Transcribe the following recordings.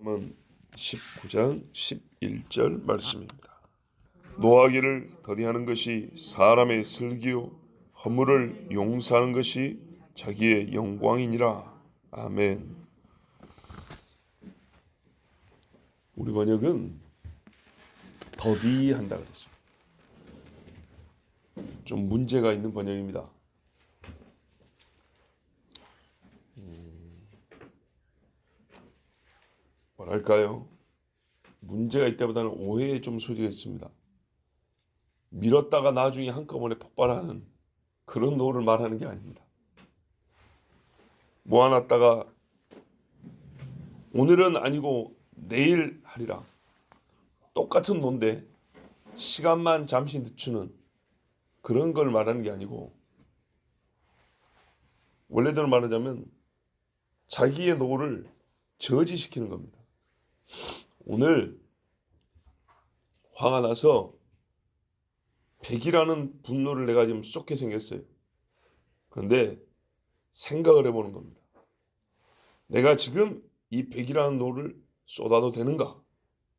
은 19장 11절 말씀입니다. 노하기를 더디하는 것이 사람의 슬기요 허물을 용서하는 것이 자기의 영광이니라. 아멘. 우리 번역은 더디한다 그랬어요. 좀 문제가 있는 번역입니다. 뭐랄까요? 문제가 있다보다는 오해에 좀 소지가 있습니다. 밀었다가 나중에 한꺼번에 폭발하는 그런 노를 말하는 게 아닙니다. 모아놨다가 오늘은 아니고 내일 하리라. 똑같은 노인데 시간만 잠시 늦추는 그런 걸 말하는 게 아니고, 원래대로 말하자면 자기의 노를 저지시키는 겁니다. 오늘 화가 나서 백이라는 분노를 내가 지금 쏟게 생겼어요. 그런데 생각을 해보는 겁니다. 내가 지금 이 백이라는 노를 쏟아도 되는가?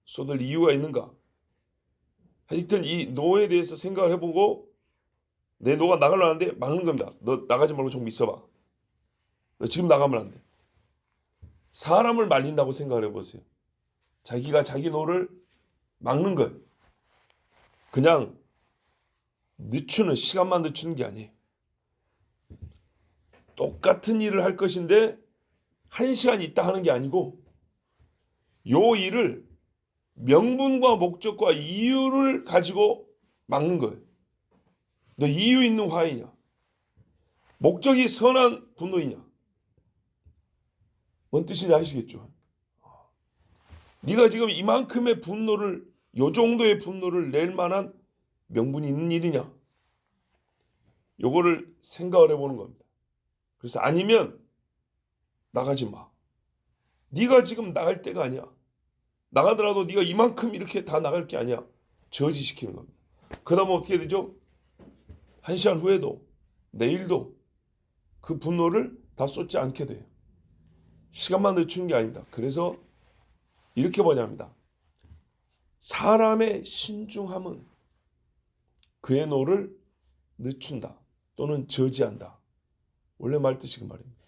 쏟을 이유가 있는가? 하여튼 이 노에 대해서 생각을 해보고 내 노가 나가려는데 막는 겁니다. 너 나가지 말고 좀 있어봐. 너 지금 나가면 안 돼. 사람을 말린다고 생각을 해보세요. 자기가 자기 노를 막는 거예요. 그냥 늦추는, 시간만 늦추는 게 아니에요. 똑같은 일을 할 것인데 1시간 있다 하는 게 아니고, 요 일을 명분과 목적과 이유를 가지고 막는 거예요. 너 이유 있는 화이냐? 목적이 선한 분노이냐? 뭔 뜻인지 아시겠죠? 네가 지금 이만큼의 분노를, 요 정도의 분노를 낼 만한 명분이 있는 일이냐? 요거를 생각을 해보는 겁니다. 그래서 아니면 나가지 마. 네가 지금 나갈 때가 아니야. 나가더라도 네가 이만큼 이렇게 다 나갈 게 아니야. 저지시키는 겁니다. 그 다음에 어떻게 되죠? 1시간 후에도 내일도 그 분노를 다 쏟지 않게 돼요. 시간만 늦추는 게 아닙니다. 그래서 이렇게 번역합니다. 사람의 신중함은 그의 노를 늦춘다 또는 저지한다. 원래 말 뜻이 그 말입니다.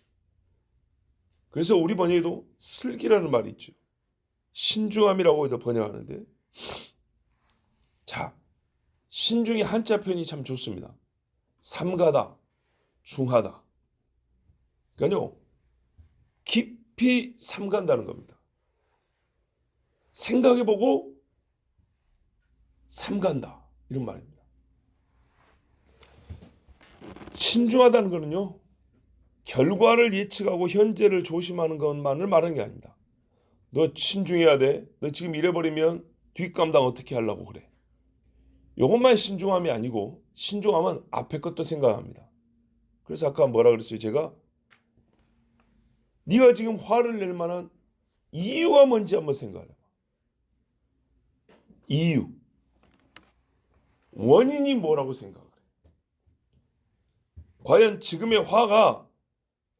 그래서 우리 번역에도 슬기라는 말이 있죠. 신중함이라고 번역하는데, 자, 신중이 한자 표현이 참 좋습니다. 삼가다, 중하다. 그러니까요, 깊이 삼간다는 겁니다. 생각해보고 삼간다, 이런 말입니다. 신중하다는 거는요, 결과를 예측하고 현재를 조심하는 것만을 말하는 게 아닙니다. 너 신중해야 돼. 너 지금 이래버리면 뒷감당 어떻게 하려고 그래. 이것만 신중함이 아니고, 신중함은 앞에 것도 생각합니다. 그래서 아까 뭐라 그랬어요? 제가 네가 지금 화를 낼 만한 이유가 뭔지 한번 생각해봐. 이유, 원인이 뭐라고 생각을 해? 과연 지금의 화가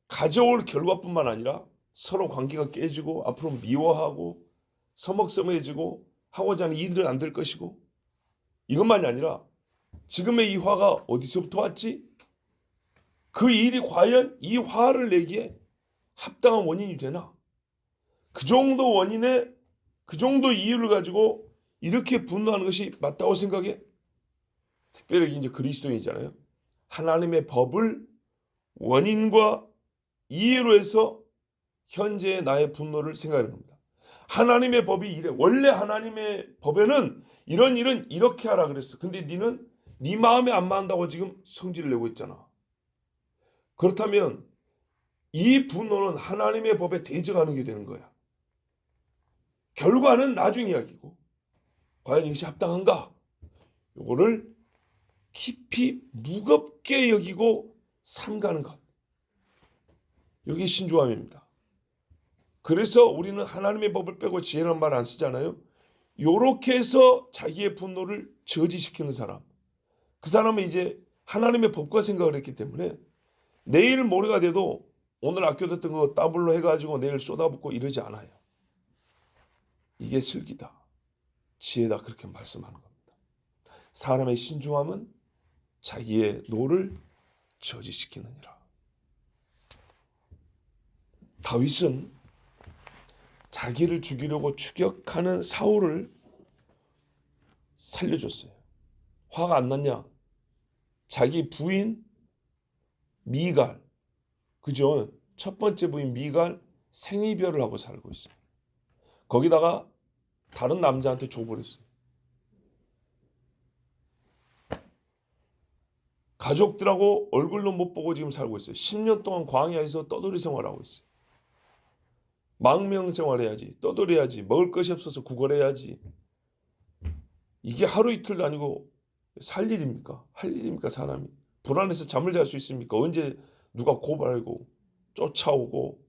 가져올 결과뿐만 아니라 서로 관계가 깨지고 앞으로 미워하고 서먹서먹해지고 하고자 하는 일은 안 될 것이고, 이것만이 아니라 지금의 이 화가 어디서부터 왔지? 그 일이 과연 이 화를 내기에 합당한 원인이 되나? 그 정도 원인에, 그 정도 이유를 가지고 이렇게 분노하는 것이 맞다고 생각해? 특별히 이제 그리스도인이잖아요. 하나님의 법을 원인과 이유로 해서 현재의 나의 분노를 생각하는 겁니다. 하나님의 법이 이래. 원래 하나님의 법에는 이런 일은 이렇게 하라 그랬어. 근데 너는 네 마음에 안 맞는다고 지금 성질을 내고 있잖아. 그렇다면 이 분노는 하나님의 법에 대적하는 게 되는 거야. 결과는 나중 이야기고, 과연 이것이 합당한가? 이거를 깊이 무겁게 여기고 삼가는 것. 이게 신중함입니다. 그래서 우리는 하나님의 법을 빼고 지혜라는 말 안 쓰잖아요. 요렇게 해서 자기의 분노를 저지시키는 사람, 그 사람은 이제 하나님의 법과 생각을 했기 때문에 내일 모레가 돼도 오늘 아껴뒀던 거 더블로 해가지고 내일 쏟아붓고 이러지 않아요. 이게 슬기다, 지혜다, 그렇게 말씀하는 겁니다. 사람의 신중함은 자기의 노를 저지시키느니라. 다윗은 자기를 죽이려고 추격하는 사울을 살려줬어요. 화가 안 났냐? 자기 부인 미갈, 그죠? 첫 번째 부인 미갈 생이별을 하고 살고 있어요. 거기다가 다른 남자한테 줘버렸어요. 가족들하고 얼굴도 못 보고 지금 살고 있어요. 10년 동안 광야에서 떠돌이 생활하고 있어요. 망명 생활해야지, 떠돌아야지, 먹을 것이 없어서 구걸해야지. 이게 하루 이틀도 아니고 살 일입니까? 할 일입니까? 사람이 불안해서 잠을 잘 수 있습니까? 언제 누가 고발하고 쫓아오고,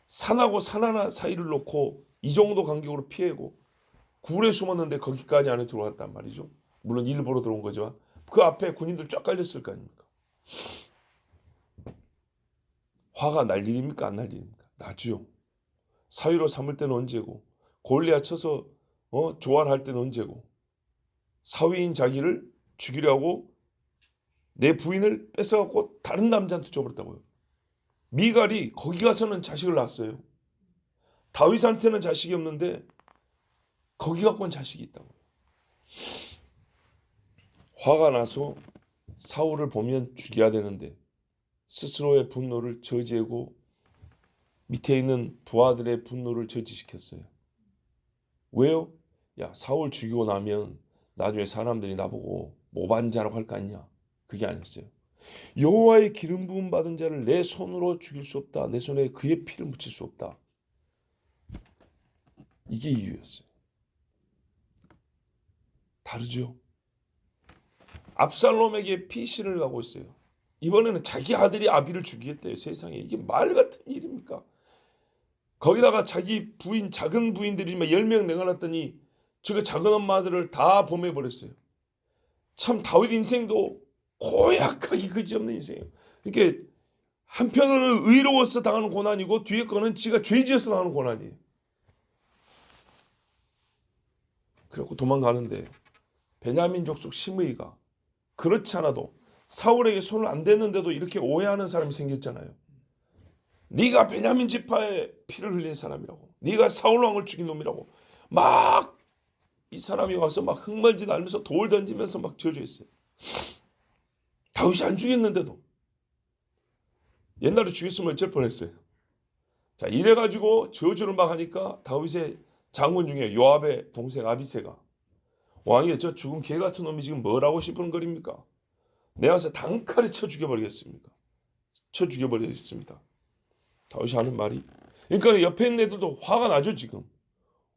산하고 산 하나 사이를 놓고 이 정도 간격으로 피하고 굴에 숨었는데 거기까지 안에 들어왔단 말이죠. 물론 일부러 들어온 거지만 그 앞에 군인들 쫙 깔렸을 거 아닙니까? 화가 날 일입니까? 안 날 일입니까? 나지요. 사위로 삼을 때는 언제고, 골리앗 쳐서 조활할 때는 언제고, 사위인 자기를 죽이려고 내 부인을 뺏어갖고 다른 남자한테 줘버렸다고요. 미갈이 거기 가서는 자식을 낳았어요. 다윗한테는 자식이 없는데 거기 갖고는 자식이 있다고요. 화가 나서 사울을 보면 죽여야 되는데 스스로의 분노를 저지하고 밑에 있는 부하들의 분노를 저지시켰어요. 왜요? 야, 사울 죽이고 나면 나중에 사람들이 나보고 모반자라고 할 거 아니냐. 그게 아니었어요. 여호와의 기름 부음 받은 자를 내 손으로 죽일 수 없다. 내 손에 그의 피를 묻힐 수 없다. 이게 이유였어요. 다르죠? 압살롬에게 피신을 가고 있어요. 이번에는 자기 아들이 아비를 죽이겠대요. 세상에 이게 말 같은 일입니까? 거기다가 자기 부인, 작은 부인들이지만 10명 내가놨더니 저 작은 엄마들을 다 범해버렸어요. 참 다윗 인생도 고약하기 그지없는 인생이에요. 이게 한편으로는 의로워서 당하는 고난이고 뒤에 거는 지가 죄지어서 당하는 고난이에요. 그래갖고 도망가는데 베냐민 족속 시므이가 그렇지 않아도 사울에게 손을 안 댔는데도 이렇게 오해하는 사람이 생겼잖아요. 네가 베냐민 지파에 피를 흘린 사람이라고, 네가 사울 왕을 죽인 놈이라고 막 이 사람이 와서 막 흙먼지 날면서 돌 던지면서 막 저주했어요. 다윗이 안 죽였는데도. 옛날에 죽였으면 어쩔 뻔했어요. 자, 이래가지고 저주를 막 하니까 다윗의 장군 중에 요압의 동생 아비새가, 왕이 저 죽은 개 같은 놈이 지금 뭐라고 싶은 거립니까? 내가 와서 단칼에 쳐 죽여버리겠습니다. 쳐 죽여버리겠습니다. 다윗이 하는 말이, 그러니까 옆에 있는 애들도 화가 나죠. 지금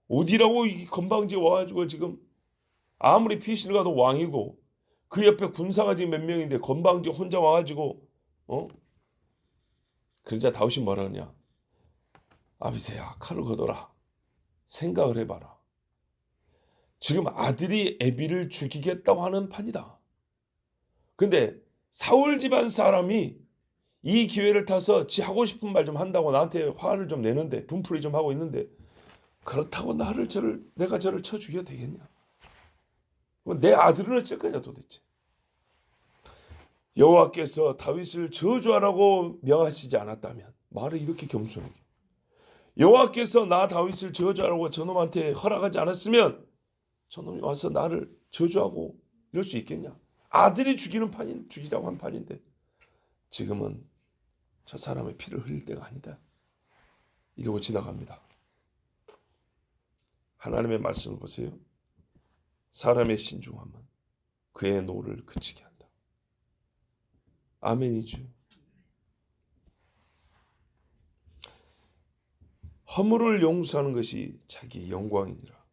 어디라고 이 건방지게 와가지고 지금 아무리 피신을 가도 왕이고 그 옆에 군사가 지금 몇 명인데 건방지게 혼자 와가지고 그러자 다윗이 뭐라 하냐? 아비새야, 칼을 걷어라. 생각을 해봐라. 지금 아들이 애비를 죽이겠다고 하는 판이다. 근데 사울 집안 사람이 이 기회를 타서 지 하고 싶은 말 좀 한다고 나한테 화를 좀 내는데, 분풀이 좀 하고 있는데, 그렇다고 내가 저를 쳐 죽여도 되겠냐? 내 아들은 어쩔 거냐 도대체? 여호와께서 다윗을 저주하라고 명하시지 않았다면, 말을 이렇게 겸손하게, 여호와께서 나 다윗을 저주하라고 저놈한테 허락하지 않았으면 저놈이 와서 나를 저주하고 이럴 수 있겠냐? 아들이 죽이라고 한 판인데 지금은 저 사람의 피를 흘릴 때가 아니다. 이러고 지나갑니다. 하나님의 말씀을 보세요. 사람의 신중함은 그의 노를 그치게 한다. 아멘이죠. 허물을 용서하는 것이 자기의 영광이니라.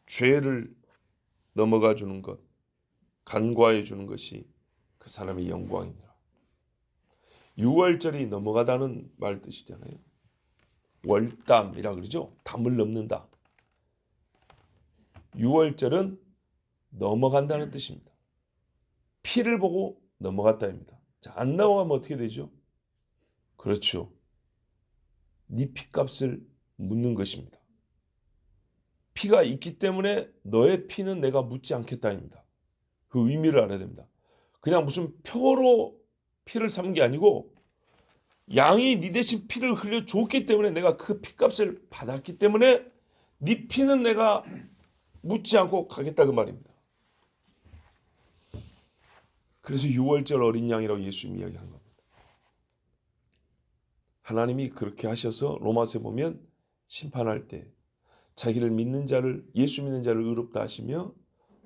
죄를 넘어가 주는 것, 간과해 주는 것이 그 사람의 영광이니라. 6월절이 넘어가다는 말 뜻이잖아요. 월담이라 그러죠. 담을 넘는다. 6월절은 넘어간다는 뜻입니다. 피를 보고 넘어갔다입니다. 자, 안 넘어가면 어떻게 되죠? 그렇죠. 네 피값을 묻는 것입니다. 피가 있기 때문에 너의 피는 내가 묻지 않겠다입니다. 그 의미를 알아야 됩니다. 그냥 무슨 표로 피를 삼은 게 아니고 양이 네 대신 피를 흘려줬기 때문에 내가 그 피값을 받았기 때문에 네 피는 내가 묻지 않고 가겠다 그 말입니다. 그래서 6월절 어린 양이라고 예수님이 이야기한 겁니다. 하나님이 그렇게 하셔서 로마서에 보면 심판할 때 자기를 믿는 자를, 예수 믿는 자를 의롭다 하시며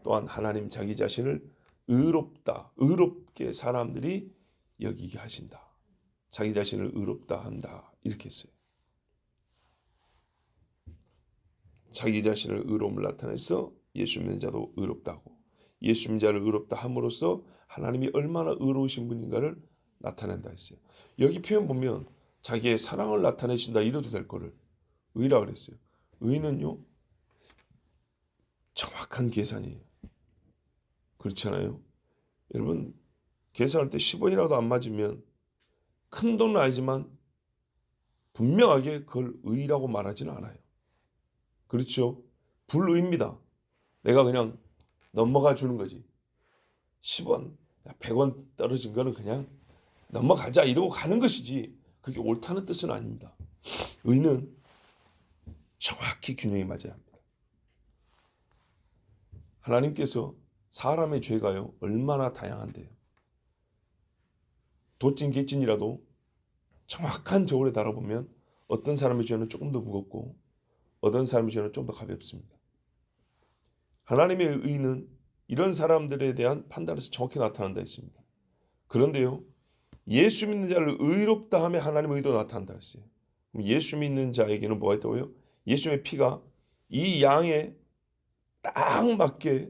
또한 하나님 자기 자신을 의롭게 사람들이 여기게 하신다. 자기 자신을 의롭다 한다. 이렇게 했어요. 자기 자신을 의로움을 나타내서 예수 믿는 자도 의롭다 하고 예수 믿는 자를 의롭다 함으로써 하나님이 얼마나 의로우신 분인가를 나타낸다 했어요. 여기 표현 보면 자기의 사랑을 나타내신다 이래도 될 거를 의라 그랬어요. 의는요 정확한 계산이에요. 그렇잖아요. 여러분 계산할 때 10원이라도 안 맞으면 큰 돈은 아니지만 분명하게 그걸 의라고 말하지는 않아요. 그렇죠? 불의입니다. 내가 그냥 넘어가 주는 거지. 10원, 100원 떨어진 거는 그냥 넘어가자 이러고 가는 것이지 그게 옳다는 뜻은 아닙니다. 의는 정확히 균형이 맞아야 합니다. 하나님께서 사람의 죄가요 얼마나 다양한데요. 도찐 개찐이라도 정확한 저울에 달아보면 어떤 사람의 죄는 조금 더 무겁고 어떤 사람의 죄는 좀 더 가볍습니다. 하나님의 의는 이런 사람들에 대한 판단에서 정확히 나타난다 했습니다. 그런데요 예수 믿는 자를 의롭다 하며 하나님의 의도 나타난다 했어요. 그럼 예수 믿는 자에게는 뭐가 있다고요? 예수님의 피가 이 양에 딱 맞게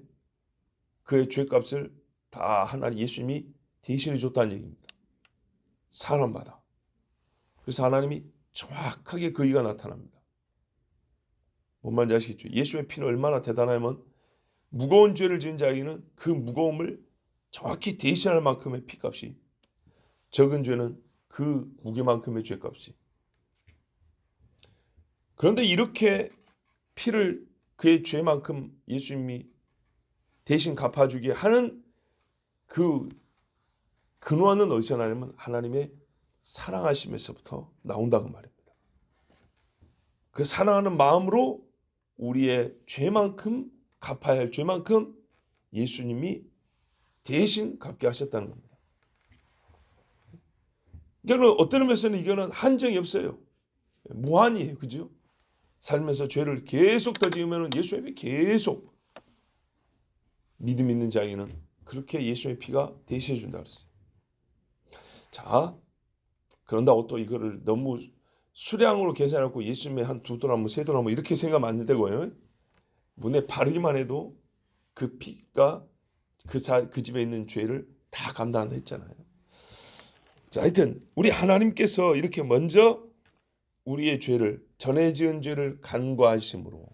그의 죄값을 다 하나님 예수님이 대신해 줬다는 얘기입니다. 사람마다. 그래서 하나님이 정확하게 그 의가 나타납니다. 뭔 말인지 아시겠죠? 예수의 피는 얼마나 대단하면 무거운 죄를 지은 자에게는 그 무거움을 정확히 대신할 만큼의 피값이 적은 죄는 그 무게만큼의 죄값이. 그런데 이렇게 피를 그의 죄만큼 예수님이 대신 갚아주게 하는 그 근원은 어디서 나냐면 하나님의 사랑하심에서부터 나온다고 말입니다. 그 사랑하는 마음으로 우리의 죄만큼 갚아야 할 죄만큼 예수님이 대신 갚게 하셨다는 겁니다. 이거는 어떤 의미에서는 이거는 한정이 없어요. 무한이에요. 그죠? 살면서 죄를 계속 더 지으면 예수의 피 계속 믿음 있는 자에게는 그렇게 예수의 피가 대신해 준다 그랬어요. 자, 그런다고 또 이거를 너무 수량으로 계산하고 예수님의 한 2도나무 3도나무 이렇게 생각하면 안 되고요. 문에 바르기만 해도 그 피가 그 집에 있는 죄를 다 감당한다 했잖아요. 자, 하여튼 우리 하나님께서 이렇게 먼저 우리의 죄를 전에 지은 죄를 간과하심으로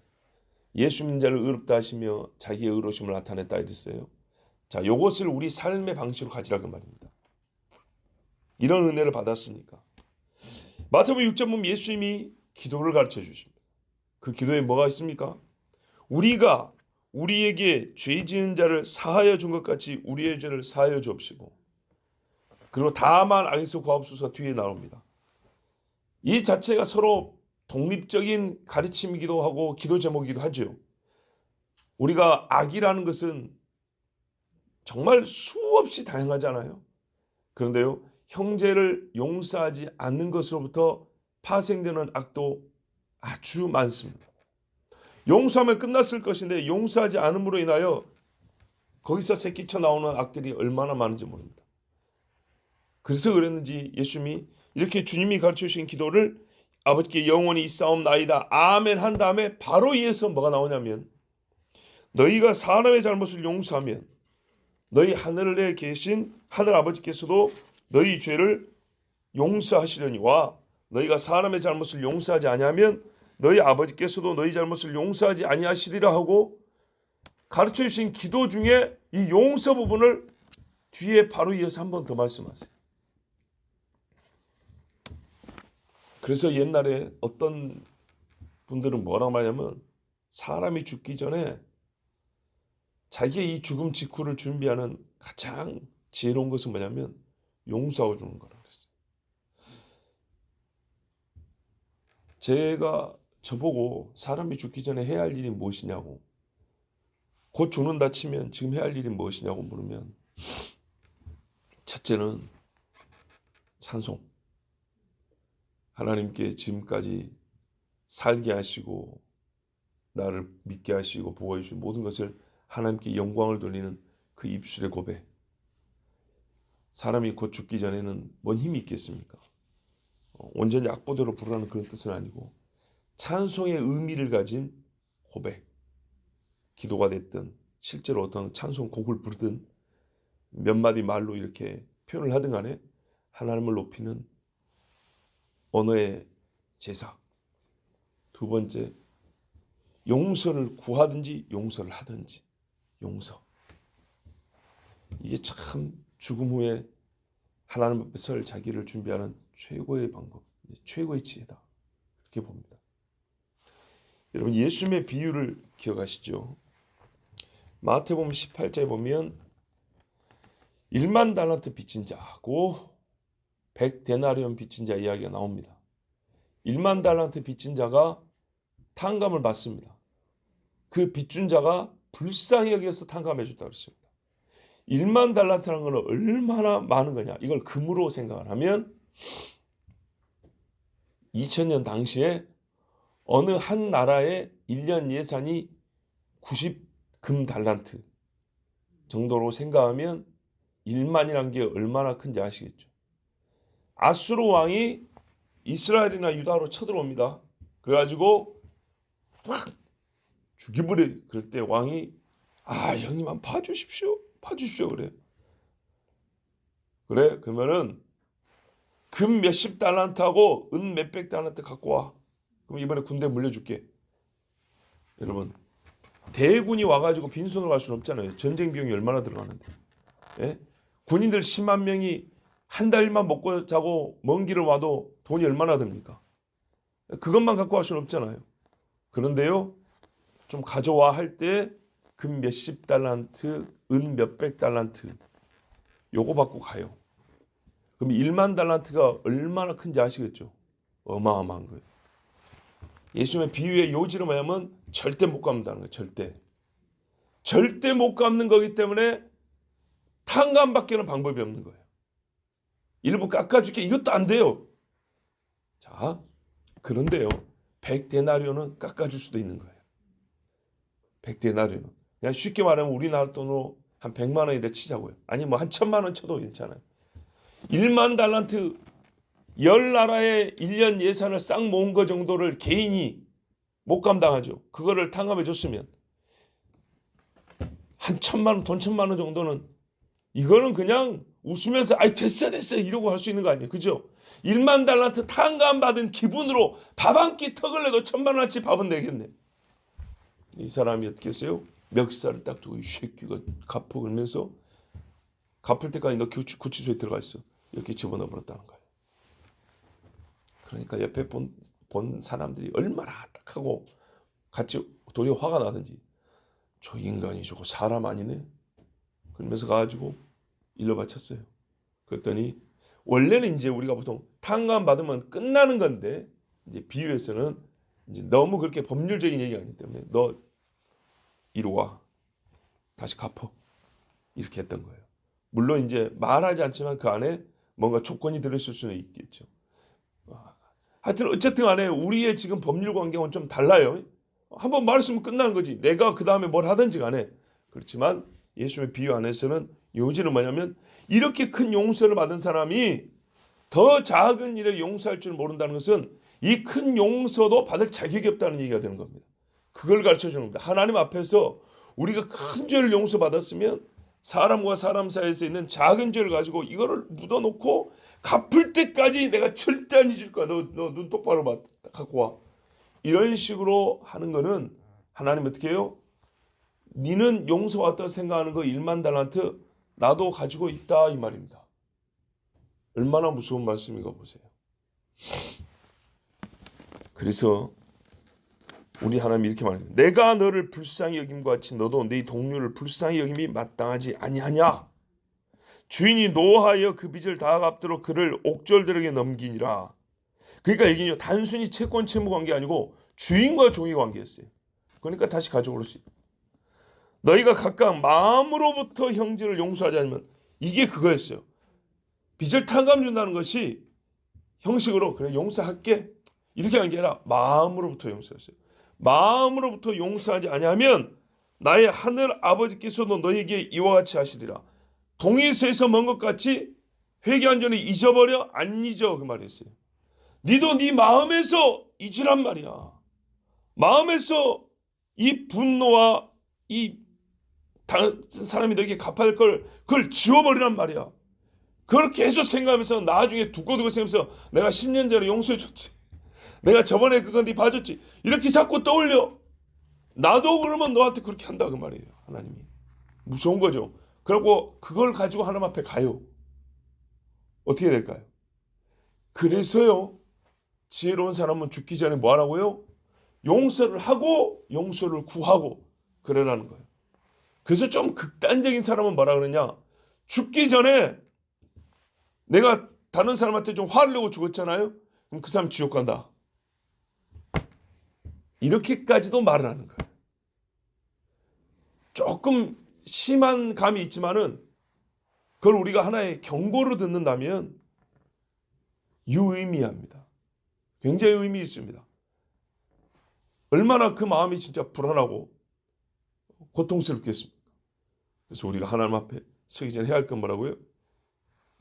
예수 믿는 자를 의롭다 하시며 자기의 의로우심을 나타냈다 이랬어요. 자, 요것을 우리 삶의 방식으로 가지라고 말입니다. 이런 은혜를 받았으니까. 마태복음 6장 보면 예수님이 기도를 가르쳐 주십니다. 그 기도에 뭐가 있습니까? 우리가 우리에게 죄 지은 자를 사하여 준 것 같이 우리의 죄를 사하여 주옵시고 그리고 다만 악에서 구하옵소서 뒤에 나옵니다. 이 자체가 서로 독립적인 가르침이기도 하고 기도 제목이기도 하죠. 우리가 악이라는 것은 정말 수없이 다양하잖아요. 그런데요, 형제를 용서하지 않는 것으로부터 파생되는 악도 아주 많습니다. 용서하면 끝났을 것인데 용서하지 않음으로 인하여 거기서 새끼쳐 나오는 악들이 얼마나 많은지 모릅니다. 그래서 그랬는지 예수님이 이렇게 주님이 가르쳐 주신 기도를 아버지께 영원히 있사옵나이다 아멘 한 다음에 바로 이어서 뭐가 나오냐면 너희가 사람의 잘못을 용서하면 너희 하늘에 계신 하늘 아버지께서도 너희 죄를 용서하시려니와 너희가 사람의 잘못을 용서하지 아니하면 너희 아버지께서도 너희 잘못을 용서하지 아니하시리라 하고 가르쳐 주신 기도 중에 이 용서 부분을 뒤에 바로 이어서 한 번 더 말씀하세요. 그래서 옛날에 어떤 분들은 뭐라 말하냐면 사람이 죽기 전에 자기의 이 죽음 직후를 준비하는 가장 지혜로운 것은 뭐냐면 용서하고 주는 거라고 그랬어요. 제가 저보고 사람이 죽기 전에 해야 할 일이 무엇이냐고, 곧 죽는다 치면 지금 해야 할 일이 무엇이냐고 물으면 첫째는 찬송. 하나님께 지금까지 살게 하시고 나를 믿게 하시고 보호해 주신 모든 것을 하나님께 영광을 돌리는 그 입술의 고백. 사람이 곧 죽기 전에는 뭔 힘이 있겠습니까? 온전히 악보대로 부르라는 그런 뜻은 아니고 찬송의 의미를 가진 고백. 기도가 됐든 실제로 어떤 찬송곡을 부르든 몇 마디 말로 이렇게 표현을 하든 간에 하나님을 높이는 언어의 제사. 두 번째, 용서를 구하든지 용서를 하든지. 용서. 이게 참 죽음 후에 하나님 앞에 설 자기를 준비하는 최고의 방법, 최고의 지혜다. 그렇게 봅니다. 여러분, 예수님의 비유를 기억하시죠? 마태복음 18장에 보면 1만 달란트 빚진 자하고 100데나리온 빚진 자 이야기가 나옵니다. 1만 달란트 빚진 자가 탕감을 받습니다. 그 빚준 자가 불쌍히 여겨서 탕감해 줬다고 그랬습니다. 1만 달란트라는 것은 얼마나 많은 거냐. 이걸 금으로 생각을 하면 2000년 당시에 어느 한 나라의 1년 예산이 90금 달란트 정도로 생각하면 1만이란 게 얼마나 큰지 아시겠죠. 아수르 왕이 이스라엘이나 유다로 쳐들어옵니다. 그래가지고 막 죽여버려. 그럴 때 왕이 형님 한번 봐주십시오. 그래. 그러면은 금 몇십 달란트하고 은 몇백 달란트 갖고 와. 그럼 이번에 군대 물려줄게. 여러분, 대군이 와가지고 빈손으로 갈 수는 없잖아요. 전쟁 비용이 얼마나 들어가는데. 예? 군인들 10만 명이 한 달만 먹고 자고 먼 길을 와도 돈이 얼마나 듭니까? 그것만 갖고 갈 수는 없잖아요. 그런데요, 좀 가져와 할 때 금 몇십 달란트, 은 몇백 달란트 요거 받고 가요. 그럼 1만 달란트가 얼마나 큰지 아시겠죠? 어마어마한 거예요. 예수님의 비유의 요지는 뭐냐면 절대 못 갚는다는 거예요. 절대 못 갚는 거기 때문에 탕감밖에는 방법이 없는 거예요. 일부 깎아줄게, 이것도 안 돼요. 자, 그런데요, 100데나리온은 깎아줄 수도 있는 거예요. 100데나리온은 그냥 쉽게 말하면 우리나라 돈으로 한 100만 원이라 치자고요. 아니 뭐 한 1000만 원 쳐도 괜찮아요. 1만 달란트 10나라의 1년 예산을 싹 모은 거 정도를 개인이 못 감당하죠. 그거를 탕감해 줬으면 한 1000만 원, 돈 1000만 원 정도는 이거는 그냥 웃으면서 됐어 이러고 할 수 있는 거 아니에요. 그죠? 1만 달란트 탕감 받은 기분으로 밥 한 끼 턱을 내도 1000만 원어치 밥은 내겠네. 이 사람이 어떻게 했어요? 멱살을 딱 두고 이 새끼가 갚어 그러면서 갚을 때까지 너 구치소에 들어가 있어. 이렇게 집어넣어 버렸다는 거예요. 그러니까 옆에 본 사람들이 얼마나 딱하고 같이 도리어 화가 나든지 저 인간이 저거 사람 아니네. 그러면서 가가지고 일러 바쳤어요. 그랬더니 원래는 이제 우리가 보통 탕감 받으면 끝나는 건데 이제 비유에서는 이제 너무 그렇게 법률적인 얘기가 아니기 때문에 너 이리 와 다시 갚어 이렇게 했던 거예요. 물론 이제 말하지 않지만 그 안에 뭔가 조건이 들어있을 수는 있겠죠. 하여튼 어쨌든 간에 우리의 지금 법률 관계는 좀 달라요. 한번 말했으면 끝나는 거지. 내가 그 다음에 뭘 하든지 간에. 그렇지만 예수의 비유 안에서는 요지는 뭐냐면 이렇게 큰 용서를 받은 사람이 더 작은 일에 용서할 줄 모른다는 것은 이 큰 용서도 받을 자격이 없다는 얘기가 되는 겁니다. 그걸 가르쳐 주는 겁니다. 하나님 앞에서 우리가 큰 죄를 용서받았으면 사람과 사람 사이에서 있는 작은 죄를 가지고 이거를 묻어놓고 갚을 때까지 내가 절대 안 잊을 거야. 너 눈 똑바로 갖고 와. 이런 식으로 하는 거는 하나님 어떻게 해요? 니는 용서받았다고 생각하는 거 1만 달란트 나도 가지고 있다 이 말입니다. 얼마나 무서운 말씀인가 보세요. 그래서 우리 하나님이 이렇게 말합니다. 내가 너를 불쌍히 여김과 같이 너도 네 동료를 불쌍히 여김이 마땅하지 아니하냐. 주인이 노하여 그 빚을 다 갚도록 그를 옥졸들에게 넘기니라. 그러니까 이게 단순히 채권 채무 관계 아니고 주인과 종의 관계였어요. 그러니까 다시 가져올 수 있다. 너희가 각각 마음으로부터 형제를 용서하지 않으면, 이게 그거였어요. 빚을 탕감 준다는 것이 형식으로 그래 용서할게 이렇게 한 게 아니라 마음으로부터 용서했어요. 마음으로부터 용서하지 아니하면 나의 하늘 아버지께서도 너희에게 이와 같이 하시리라. 동에서에서 먼 것 같이 회개한 전에 잊어버려? 안 잊어, 그 말이었어요. 니도 네 마음에서 잊으란 말이야. 마음에서 이 분노와 이 사람이 너에게 갚아야 할 걸 그걸 지워버리란 말이야. 그걸 계속 생각하면서 나중에 두고두고 생각하면서 내가 10년 전에 용서해줬지, 내가 저번에 그건 네 봐줬지, 이렇게 자꾸 떠올려. 나도 그러면 너한테 그렇게 한다, 그 말이에요. 하나님이 무서운 거죠. 그리고 그걸 가지고 하나님 앞에 가요. 어떻게 될까요? 그래서요, 지혜로운 사람은 죽기 전에 뭐 하라고요? 용서를 하고 용서를 구하고 그러라는 거예요. 그래서 좀 극단적인 사람은 뭐라 그러냐, 죽기 전에 내가 다른 사람한테 좀 화를 내고 죽었잖아요, 그럼 그 사람 지옥 간다, 이렇게까지도 말을 하는 거예요. 조금 심한 감이 있지만은 그걸 우리가 하나의 경고로 듣는다면 유의미합니다. 굉장히 의미 있습니다. 얼마나 그 마음이 진짜 불안하고 고통스럽겠습니까? 그래서 우리가 하나님 앞에 서기 전에 해야 할 건 뭐라고요?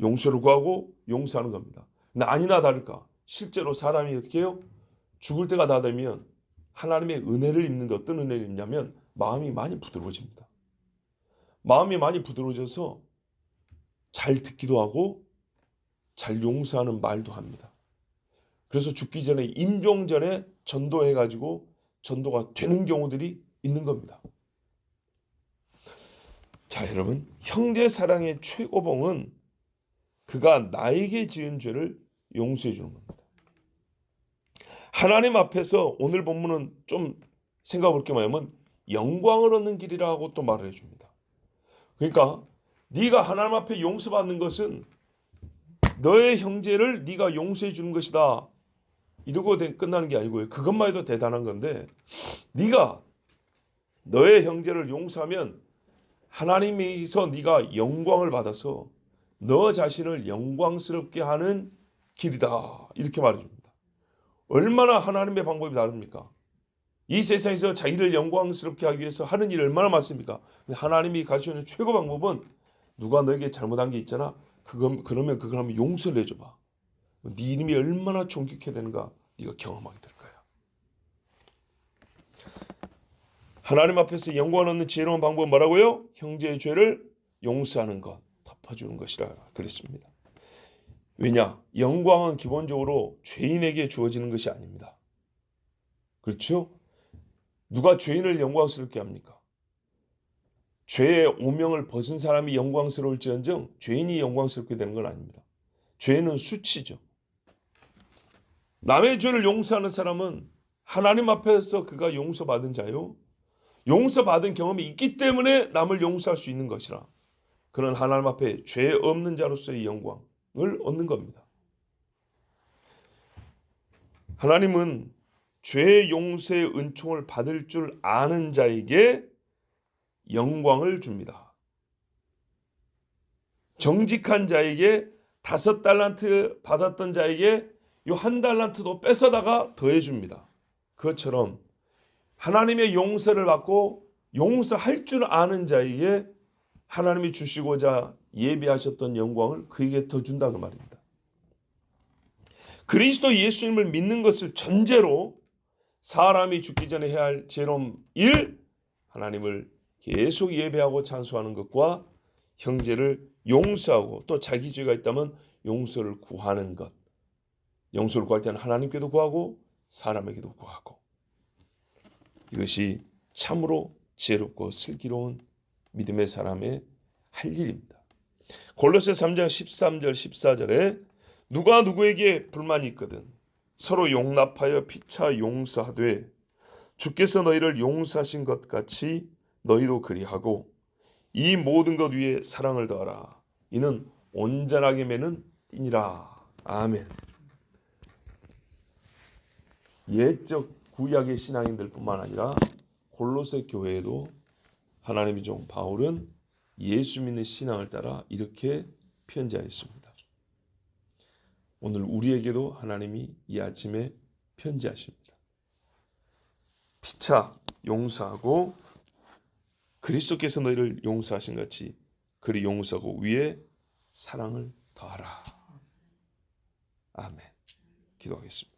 용서를 구하고 용서하는 겁니다. 근데 아니나 다를까 실제로 사람이 어떻게 해요? 죽을 때가 다 되면 하나님의 은혜를 입는데 어떤 은혜를 입냐면 마음이 많이 부드러워집니다. 마음이 많이 부드러워져서 잘 듣기도 하고 잘 용서하는 말도 합니다. 그래서 죽기 전에 임종전에 전도해가지고 전도가 되는 경우들이 있는 겁니다. 자, 여러분, 형제 사랑의 최고봉은 그가 나에게 지은 죄를 용서해 주는 겁니다. 하나님 앞에서 오늘 본문은 좀 생각해 볼 게 뭐냐면 영광을 얻는 길이라고 또 말을 해줍니다. 그러니까 네가 하나님 앞에 용서받는 것은 너의 형제를 네가 용서해 주는 것이다, 이러고 끝나는 게 아니고요. 그것만 해도 대단한 건데, 네가 너의 형제를 용서하면 하나님에서 네가 영광을 받아서 너 자신을 영광스럽게 하는 길이다, 이렇게 말해줍니다. 얼마나 하나님의 방법이 다릅니까? 이 세상에서 자기를 영광스럽게 하기 위해서 하는 일이 얼마나 많습니까? 하나님이 가르쳐주는 최고 방법은 누가 너에게 잘못한 게 있잖아, 그러면 그걸 한번 용서를 해줘봐. 네 이름이 얼마나 존귀케 되는가 네가 경험하게 될 거야. 하나님 앞에서 영광을 얻는 지혜로운 방법은 뭐라고요? 형제의 죄를 용서하는 것, 덮어주는 것이라 그랬습니다. 왜냐? 영광은 기본적으로 죄인에게 주어지는 것이 아닙니다. 그렇죠? 누가 죄인을 영광스럽게 합니까? 죄의 오명을 벗은 사람이 영광스러울지언정 죄인이 영광스럽게 되는 건 아닙니다. 죄는 수치죠. 남의 죄를 용서하는 사람은 하나님 앞에서 그가 용서받은 자요, 용서받은 경험이 있기 때문에 남을 용서할 수 있는 것이라, 그런 하나님 앞에 죄 없는 자로서의 영광을 얻는 겁니다. 하나님은 죄 용서의 은총을 받을 줄 아는 자에게 영광을 줍니다. 정직한 자에게 5달란트 받았던 자에게 요 1달란트도 뺏어다가 더해줍니다. 그것처럼 하나님의 용서를 받고 용서할 줄 아는 자에게 하나님이 주시고자 예비하셨던 영광을 그에게 더 준다는 말입니다. 그리스도 예수님을 믿는 것을 전제로 사람이 죽기 전에 해야 할 지혜로운 일, 하나님을 계속 예배하고 찬송하는 것과 형제를 용서하고 또 자기 죄가 있다면 용서를 구하는 것. 용서를 구할 때는 하나님께도 구하고 사람에게도 구하고, 이것이 참으로 지혜롭고 슬기로운 믿음의 사람의 할 일입니다. 골로새 3장 13절 14절에 누가 누구에게 불만이 있거든 서로 용납하여 피차 용서하되 주께서 너희를 용서하신 것 같이 너희도 그리하고 이 모든 것 위에 사랑을 더하라. 이는 온전하게 매는 띠니라. 아멘. 옛적 구약의 신앙인들뿐만 아니라 골로새 교회에도 하나님의 종 바울은 예수 믿는 신앙을 따라 이렇게 편지하였습니다. 오늘 우리에게도 하나님이 이 아침에 편지하십니다. 피차 용서하고 그리스도께서 너희를 용서하신 같이 그리 용서하고 위에 사랑을 더하라. 아멘. 기도하겠습니다.